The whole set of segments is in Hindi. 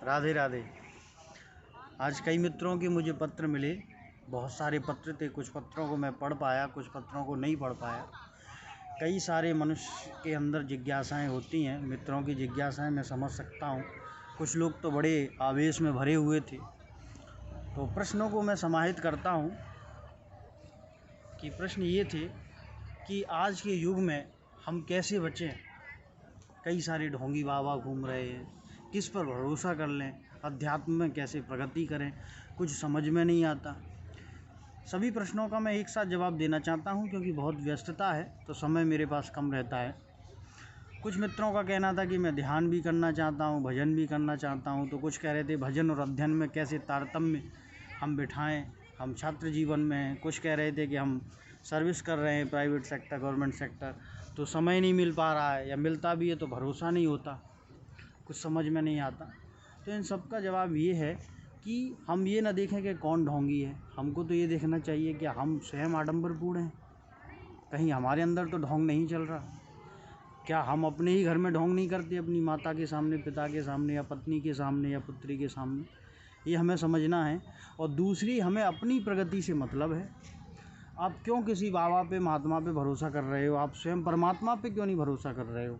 राधे राधे। आज कई मित्रों के मुझे पत्र मिले, बहुत सारे पत्र थे। कुछ पत्रों को मैं पढ़ पाया, कुछ पत्रों को नहीं पढ़ पाया। कई सारे मनुष्य के अंदर जिज्ञासाएं होती हैं, मित्रों की जिज्ञासाएं मैं समझ सकता हूँ। कुछ लोग तो बड़े आवेश में भरे हुए थे, तो प्रश्नों को मैं समाहित करता हूँ कि प्रश्न ये थे कि आज के युग में हम कैसे बचें। कई सारे ढोंगी बाबा घूम रहे हैं, किस पर भरोसा कर लें, अध्यात्म में कैसे प्रगति करें, कुछ समझ में नहीं आता। सभी प्रश्नों का मैं एक साथ जवाब देना चाहता हूं, क्योंकि बहुत व्यस्तता है तो समय मेरे पास कम रहता है। कुछ मित्रों का कहना था कि मैं ध्यान भी करना चाहता हूं, भजन भी करना चाहता हूं, तो कुछ कह रहे थे भजन और अध्ययन में कैसे तारतम्य हम बिठाएं, हम छात्र जीवन में हैं। कुछ कह रहे थे कि हम सर्विस कर रहे हैं, प्राइवेट सेक्टर, गवर्नमेंट सेक्टर, तो समय नहीं मिल पा रहा है, या मिलता भी है तो भरोसा नहीं होता, कुछ समझ में नहीं आता। तो इन सब का जवाब ये है कि हम ये ना देखें कि कौन ढोंगी है। हमको तो ये देखना चाहिए कि हम स्वयं आडंबरपूर्ण हैं, कहीं हमारे अंदर तो ढोंग नहीं चल रहा। क्या हम अपने ही घर में ढोंग नहीं करते, अपनी माता के सामने, पिता के सामने, या पत्नी के सामने, या पुत्री के सामने? ये हमें समझना है। और दूसरी, हमें अपनी प्रगति से मतलब है। आप क्यों किसी बाबा पे, महात्मा पे भरोसा कर रहे हो? आप स्वयं परमात्मा पे क्यों नहीं भरोसा कर रहे हो?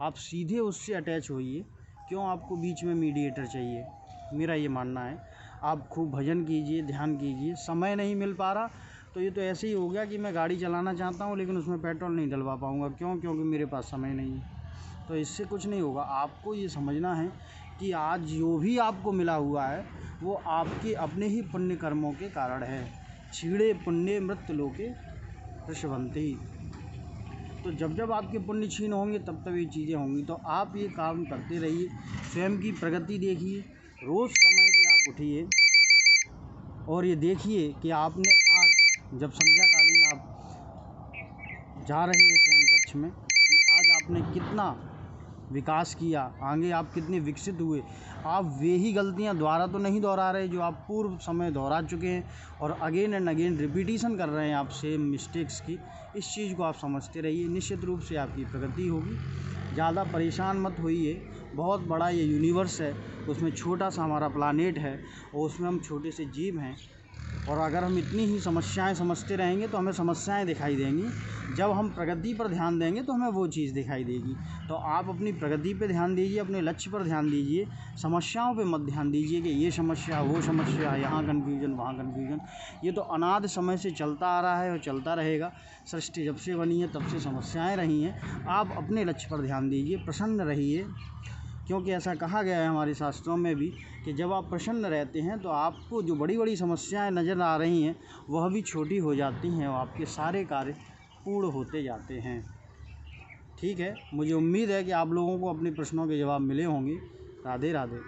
आप सीधे उससे अटैच होइए। क्यों आपको बीच में मीडिएटर चाहिए? मेरा ये मानना है। आप खूब भजन कीजिए, ध्यान कीजिए। समय नहीं मिल पा रहा तो ये तो ऐसे ही हो गया कि मैं गाड़ी चलाना चाहता हूँ लेकिन उसमें पेट्रोल नहीं डलवा पाऊँगा। क्यों? क्योंकि मेरे पास समय नहीं है। तो इससे कुछ नहीं होगा। आपको ये समझना है कि आज जो भी आपको मिला हुआ है वो आपके अपने ही पुण्य कर्मों के कारण है। क्षीणे पुण्य मृत्यु लोके वृषभन्ति। तो जब जब आपके पुण्य क्षीण होंगे तब तब ये चीज़ें होंगी। तो आप ये काम करते रहिए, स्वयं की प्रगति देखिए, रोज़ समय पे आप उठिए और ये देखिए कि आपने आज जब संध्याकालीन आप जा रहे हैं शयन कक्ष में, कि आज आपने कितना विकास किया, आगे आप कितने विकसित हुए। आप वे ही गलतियां दोबारा तो नहीं दोहरा रहे जो आप पूर्व समय दोहरा चुके हैं, और अगेन एंड अगेन रिपीटिशन कर रहे हैं आप सेम मिस्टेक्स की। इस चीज़ को आप समझते रहिए, निश्चित रूप से आपकी प्रगति होगी। ज़्यादा परेशान मत होइए। बहुत बड़ा ये यूनिवर्स है, उसमें छोटा सा हमारा प्लानेट है और उसमें हम छोटे से जीव हैं। और अगर हम इतनी ही समस्याएं समझते रहेंगे तो हमें समस्याएं दिखाई देंगी। जब हम प्रगति पर ध्यान देंगे तो हमें वो चीज़ दिखाई देगी। तो आप अपनी प्रगति पे ध्यान दीजिए, अपने लक्ष्य पर ध्यान दीजिए, समस्याओं पे मत ध्यान दीजिए कि ये समस्या, वो समस्या, यहाँ कन्फ्यूजन, वहाँ कन्फ्यूजन। ये तो अनादि समय से चलता आ रहा है और चलता रहेगा। सृष्टि जब से बनी है तब से समस्याएँ रही हैं। आप अपने लक्ष्य पर ध्यान दीजिए, प्रसन्न रहिए, क्योंकि ऐसा कहा गया है हमारे शास्त्रों में भी कि जब आप प्रसन्न रहते हैं तो आपको जो बड़ी बड़ी समस्याएं नज़र आ रही हैं वह भी छोटी हो जाती हैं और आपके सारे कार्य पूर्ण होते जाते हैं। ठीक है, मुझे उम्मीद है कि आप लोगों को अपने प्रश्नों के जवाब मिले होंगे। राधे राधे।